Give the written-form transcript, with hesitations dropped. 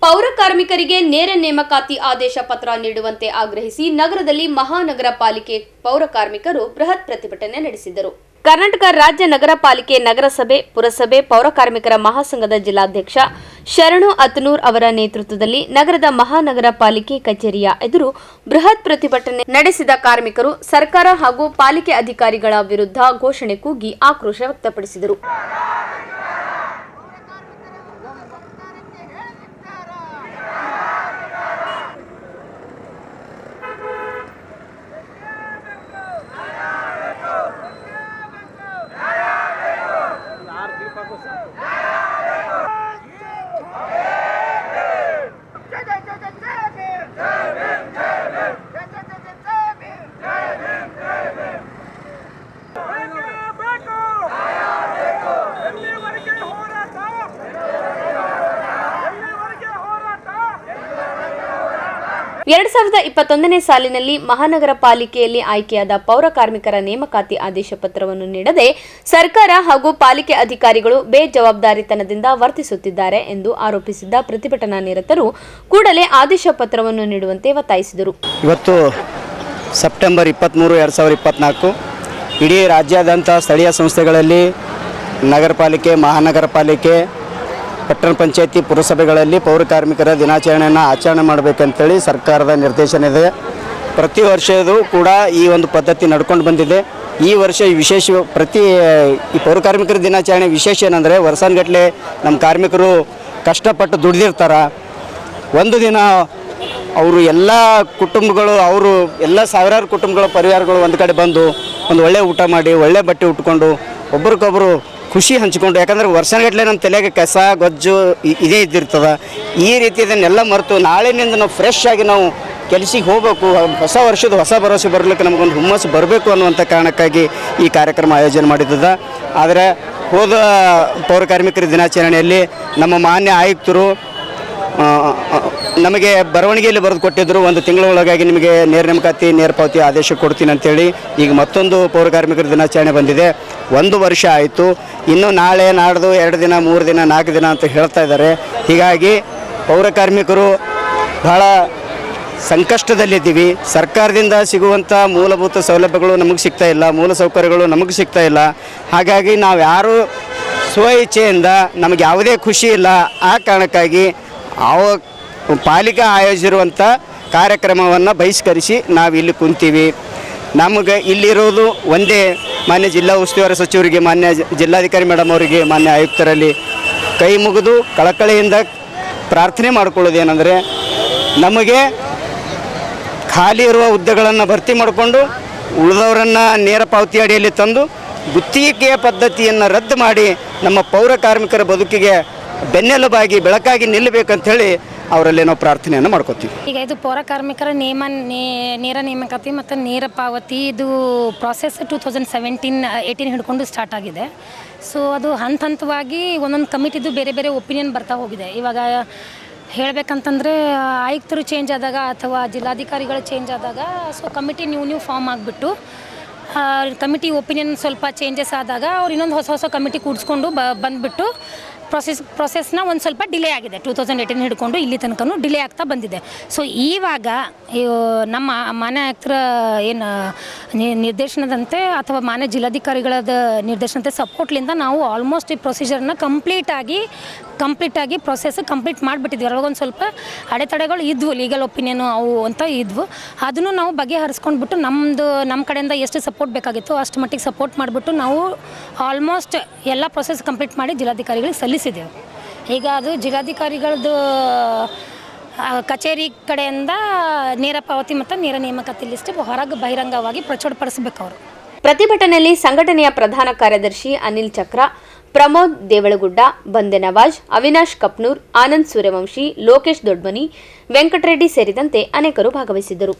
ಪೌರ ಕಾರ್ಮಿಕರಿಗೆ ನೇರ ನೇಮಕಾತಿ ಆದೇಶ ಪತ್ರ ನೀಡುವಂತೆ ಆಗ್ರಹಿಸಿ ನಗರದಲ್ಲಿ ಮಹಾನಗರ ಪಾಲಿಕೆ ಪೌರ ಕಾರ್ಮಿಕರು ಬೃಹತ್ ಪ್ರತಿಭಟನೆ ನಡೆಸಿದರು. ಕರ್ನಾಟಕ ರಾಜ್ಯ ನಗರ ಪಾಲಿಕೆ ನಗರಸಭೆ, ಪುರಸಭೆ ಪೌರ ಕಾರ್ಮಿಕರ ಮಹಾಸಂಘದ ಜಿಲ್ಲಾಧ್ಯಕ್ಷ ಶರಣು ಅತನೂರ್ ಅವರ ನೇತೃತ್ವದಲ್ಲಿ ನಗರದ ಮಹಾನಗರ ಪಾಲಿಕೆ ಕಚೇರಿಯ ಎದುರು ಬೃಹತ್ ಪ್ರತಿಭಟನೆ ನಡೆಸಿದ ಕಾರ್ಮಿಕರು ಸರ್ಕಾರ ಹಾಗೂ ಪಾಲಿಕೆ ಅಧಿಕಾರಿಗಳ ವಿರುದ್ಧ ಘೋಷಣೆ ಕೂಗಿ ಆಕ್ರೋಶ ವ್ಯಕ್ತಪಡಿಸಿದರು. ಎರಡ್ 2021ನೇ ಸಾಲಿನಲ್ಲಿ ಮಹಾನಗರ ಪಾಲಿಕೆಯಲ್ಲಿ ಆಯ್ಕೆಯಾದ ಪೌರ ಕಾರ್ಮಿಕರ ನೇಮಕಾತಿ ಆದೇಶ ಪತ್ರವನ್ನು ನೀಡದೆ ಸರ್ಕಾರ ಹಾಗೂ ಪಾಲಿಕೆ ಅಧಿಕಾರಿಗಳು ಬೇಜವಾಬ್ದಾರಿತನದಿಂದ ವರ್ತಿಸುತ್ತಿದ್ದಾರೆ ಎಂದು ಆರೋಪಿಸಿದ್ದ ಪ್ರತಿಭಟನಾ ನಿರತರು ಕೂಡಲೇ ಆದೇಶ ಪತ್ರವನ್ನು ನೀಡುವಂತೆ ಒತ್ತಾಯಿಸಿದರು. ಇವತ್ತು ಸೆಪ್ಟೆಂಬರ್ 23, 2024 ಇಡೀ ರಾಜ್ಯಾದ್ಯಂತ ಸ್ಥಳೀಯ ಸಂಸ್ಥೆಗಳಲ್ಲಿ ನಗರ ಪಾಲಿಕೆ, ಮಹಾನಗರ ಪಾಲಿಕೆ, ಪಟ್ಟಣ ಪಂಚಾಯತಿ, ಪುರಸಭೆಗಳಲ್ಲಿ ಪೌರ ಕಾರ್ಮಿಕರ ದಿನಾಚರಣೆಯನ್ನು ಆಚರಣೆ ಮಾಡಬೇಕಂತೇಳಿ ಸರ್ಕಾರದ ನಿರ್ದೇಶನ ಇದೆ. ಪ್ರತಿ ವರ್ಷವೂ ಕೂಡ ಈ ಒಂದು ಪದ್ಧತಿ ನಡ್ಕೊಂಡು ಬಂದಿದೆ. ಈ ವರ್ಷ ವಿಶೇಷ ಈ ಪೌರ ಕಾರ್ಮಿಕರ ದಿನಾಚರಣೆ ವಿಶೇಷ ಏನಂದರೆ ವರ್ಷಾನುಗಟ್ಟಲೆ ನಮ್ಮ ಕಾರ್ಮಿಕರು ಕಷ್ಟಪಟ್ಟು ದುಡಿದಿರ್ತಾರೆ. ಒಂದು ದಿನ ಅವರು ಎಲ್ಲ ಕುಟುಂಬಗಳು, ಅವರು ಎಲ್ಲ ಸಾವಿರಾರು ಕುಟುಂಬಗಳ ಪರಿವಾರಗಳು ಒಂದು ಕಡೆ ಬಂದು ಒಂದು ಒಳ್ಳೆ ಊಟ ಮಾಡಿ, ಒಳ್ಳೆ ಬಟ್ಟೆ ಉಟ್ಕೊಂಡು ಒಬ್ರಿಗೊಬ್ಬರು ಖುಷಿ ಹಂಚಿಕೊಂಡು, ಯಾಕಂದರೆ ವರ್ಷಗಟ್ಟಲೆ ನಮ್ಮ ತಲೆಗೆ ಕಸ ಗೊಜ್ಜು ಇದೇ ಇದ್ದಿರ್ತದೆ. ಈ ರೀತಿ ಇದನ್ನೆಲ್ಲ ಮರೆತು ನಾಳೆನಿಂದ ನಾವು ಫ್ರೆಶ್ ಆಗಿ ನಾವು ಕೆಲಸಕ್ಕೆ ಹೋಗಬೇಕು, ಹೊಸ ವರ್ಷದ ಹೊಸ ಭರವಸೆ ಬರಲಿಕ್ಕೆ ನಮಗೊಂದು ಹುಮ್ಮಸ್ಸು ಬರಬೇಕು ಅನ್ನುವಂಥ ಕಾರಣಕ್ಕಾಗಿ ಈ ಕಾರ್ಯಕ್ರಮ ಆಯೋಜನೆ ಮಾಡಿದ್ದದ. ಆದರೆ ಹೋದ ಪೌರ ಕಾರ್ಮಿಕರ ದಿನಾಚರಣೆಯಲ್ಲಿ ನಮ್ಮ ಮಾನ್ಯ ಆಯುಕ್ತರು ನಮಗೆ ಬರವಣಿಗೆಯಲ್ಲಿ ಬರೆದು ಕೊಟ್ಟಿದ್ದರು, ಒಂದು ತಿಂಗಳ ಒಳಗಾಗಿ ನಿಮಗೆ ನೇರ ನೇಮಕಾತಿ, ನೇರ ಪಾವತಿ ಆದೇಶ ಕೊಡ್ತೀನಿ ಅಂತೇಳಿ. ಈಗ ಮತ್ತೊಂದು ಪೌರ ಕಾರ್ಮಿಕರ ದಿನಾಚರಣೆ ಬಂದಿದೆ. 1 ವರ್ಷ ಆಯಿತು. ಇನ್ನು ನಾಳೆ, ನಾಡ್ದು 2 ದಿನ, 3 ದಿನ, 4 ದಿನ ಅಂತ ಹೇಳ್ತಾ ಇದ್ದಾರೆ. ಹೀಗಾಗಿ ಪೌರ ಕಾರ್ಮಿಕರು ಬಹಳ ಸಂಕಷ್ಟದಲ್ಲಿದ್ದೀವಿ. ಸರ್ಕಾರದಿಂದ ಸಿಗುವಂಥ ಮೂಲಭೂತ ಸೌಲಭ್ಯಗಳು ನಮಗೆ ಸಿಗ್ತಾ ಇಲ್ಲ, ಮೂಲ ಸೌಕರ್ಯಗಳು ನಮಗೆ ಸಿಗ್ತಾ ಇಲ್ಲ. ಹಾಗಾಗಿ ನಾವು ಯಾರು ಸ್ವ ಇಚ್ಛೆಯಿಂದ ನಮಗೆ ಯಾವುದೇ ಖುಷಿ ಇಲ್ಲ. ಆ ಕಾರಣಕ್ಕಾಗಿ ಪಾಲಿಕೆ ಆಯೋಜಿಸಿರುವಂಥ ಕಾರ್ಯಕ್ರಮವನ್ನು ಬಹಿಷ್ಕರಿಸಿ ನಾವು ಇಲ್ಲಿ ಕುಂತೀವಿ. ನಮಗೆ ಇಲ್ಲಿರೋದು ಒಂದೇ, ಮಾನ್ಯ ಜಿಲ್ಲಾ ಉಸ್ತುವಾರಿ ಸಚಿವರಿಗೆ, ಮಾನ್ಯ ಜಿಲ್ಲಾಧಿಕಾರಿ ಮೇಡಮ್ ಅವರಿಗೆ, ಮಾನ್ಯ ಆಯುಕ್ತರಲ್ಲಿ ಕೈ ಮುಗಿದು ಕಳಕಳಿಯಿಂದ ಪ್ರಾರ್ಥನೆ ಮಾಡಿಕೊಳ್ಳೋದೇನೆಂದರೆ, ನಮಗೆ ಖಾಲಿ ಇರುವ ಹುದ್ದೆಗಳನ್ನು ಭರ್ತಿ ಮಾಡಿಕೊಂಡು ಉಳಿದವರನ್ನು ನೇರ ಪಾವತಿ ಅಡಿಯಲ್ಲಿ ತಂದು ಗುತ್ತಿಗೆಯ ಪದ್ಧತಿಯನ್ನು ರದ್ದು ಮಾಡಿ ನಮ್ಮ ಪೌರ ಕಾರ್ಮಿಕರ ಬದುಕಿಗೆ ಬೆನ್ನೆಲುಬಾಗಿ ಬೆಳಕಾಗಿ ನಿಲ್ಲಬೇಕಂಥೇಳಿ ಅವರಲ್ಲಿ ನಾವು ಪ್ರಾರ್ಥನೆಯನ್ನು ಮಾಡ್ಕೋತೀವಿ. ಈಗ ಇದು ಪೌರ ಕಾರ್ಮಿಕರ ನೇರ ನೇಮಕಾತಿ ಮತ್ತು ನೇರ ಪಾವತಿ ಇದು ಪ್ರಾಸೆಸ್ 2017-18 ಹಿಡ್ಕೊಂಡು ಸ್ಟಾರ್ಟ್ ಆಗಿದೆ. ಸೊ ಅದು ಹಂತವಾಗಿ ಒಂದೊಂದು ಕಮಿಟಿದು ಬೇರೆ ಬೇರೆ ಒಪಿನಿಯನ್ ಬರ್ತಾ ಹೋಗಿದೆ. ಇವಾಗ ಹೇಳಬೇಕಂತಂದರೆ ಆಯುಕ್ತರು ಚೇಂಜ್ ಆದಾಗ ಅಥವಾ ಜಿಲ್ಲಾಧಿಕಾರಿಗಳು ಚೇಂಜ್ ಆದಾಗ ಸೊ ಕಮಿಟಿ ನ್ಯೂ ಫಾರ್ಮ್ ಆಗಿಬಿಟ್ಟು ಕಮಿಟಿ ಒಪಿನಿಯನ್ ಸ್ವಲ್ಪ ಚೇಂಜಸ್ ಆದಾಗ ಅವ್ರು ಇನ್ನೊಂದು ಹೊಸ ಕಮಿಟಿ ಕೂಡಿಸ್ಕೊಂಡು ಬಂದುಬಿಟ್ಟು ಪ್ರೊಸೆಸ್ನ ಒಂದು ಸ್ವಲ್ಪ ಡಿಲೇ ಆಗಿದೆ. 2018 ಹಿಡ್ಕೊಂಡು ಇಲ್ಲಿ ತನಕನೂ ಡಿಲೇ ಆಗ್ತಾ ಬಂದಿದೆ. ಸೊ ಇವಾಗ ನಮ್ಮ ಮಾನ್ಯ ಆಯುಕ್ತರ ಏನು ನಿರ್ದೇಶನದಂತೆ ಅಥವಾ ಮಾನ್ಯ ಜಿಲ್ಲಾಧಿಕಾರಿಗಳದ ನಿರ್ದೇಶನದಂತೆ ಸಪೋರ್ಟ್ಲಿಂದ ನಾವು ಆಲ್ಮೋಸ್ಟ್ ಈ ಪ್ರೊಸೀಜರ್ನ ಕಂಪ್ಲೀಟಾಗಿ ಪ್ರೊಸೆಸ್ ಕಂಪ್ಲೀಟ್ ಮಾಡಿಬಿಟ್ಟಿದ್ವಿ. ಅವಾಗೊಂದು ಸ್ವಲ್ಪ ಅಡೆತಡೆಗಳು ಇದ್ವು, ಲೀಗಲ್ ಒಪಿನಿಯನು ಅವು ಅಂತ ಇದ್ವು. ಅದನ್ನು ನಾವು ಬಗೆಹರಿಸ್ಕೊಂಡ್ಬಿಟ್ಟು ನಮ್ಮ ಕಡೆಯಿಂದ ಎಷ್ಟು ಸಪೋರ್ಟ್ ಬೇಕಾಗಿತ್ತು ಅಷ್ಟು ಮಟ್ಟಿಗೆ ಸಪೋರ್ಟ್ ಮಾಡಿಬಿಟ್ಟು ನಾವು ಆಲ್ಮೋಸ್ಟ್ ಎಲ್ಲ ಪ್ರೊಸೆಸ್ ಕಂಪ್ಲೀಟ್ ಮಾಡಿ ಜಿಲ್ಲಾಧಿಕಾರಿಗಳಿಗೆ ಸಲ್ಲಿಸಿದ್ದೆವು. ಈಗ ಅದು ಜಿಲ್ಲಾಧಿಕಾರಿಗಳದ್ದು ಕಚೇರಿ ಕಡೆಯಿಂದ ನೇರ ಪಾವತಿ ಮತ್ತು ನೇರ ನೇಮಕಾತಿ ಲಿಸ್ಟ್ ಹೊರಗೆ ಬಹಿರಂಗವಾಗಿ ಪ್ರಚುರಪಡಿಸಬೇಕು. ಅವರು ಪ್ರತಿಭಟನೆಯಲ್ಲಿ ಸಂಘಟನೆಯ ಪ್ರಧಾನ ಕಾರ್ಯದರ್ಶಿ ಅನಿಲ್ ಚಕ್ರ, ಪ್ರಮೋದ್ ದೇವಳಗುಡ್ಡ, ಬಂದೆ ನವಾಜ್, ಅವಿನಾಶ್ ಕಪ್ನೂರ್, ಆನಂದ್ ಸೂರ್ಯವಂಶಿ, ಲೋಕೇಶ್ ದೊಡ್ಮನಿ, ವೆಂಕಟರೆಡ್ಡಿ ಸೇರಿದಂತೆ ಅನೇಕರು ಭಾಗವಹಿಸಿದ್ದರು.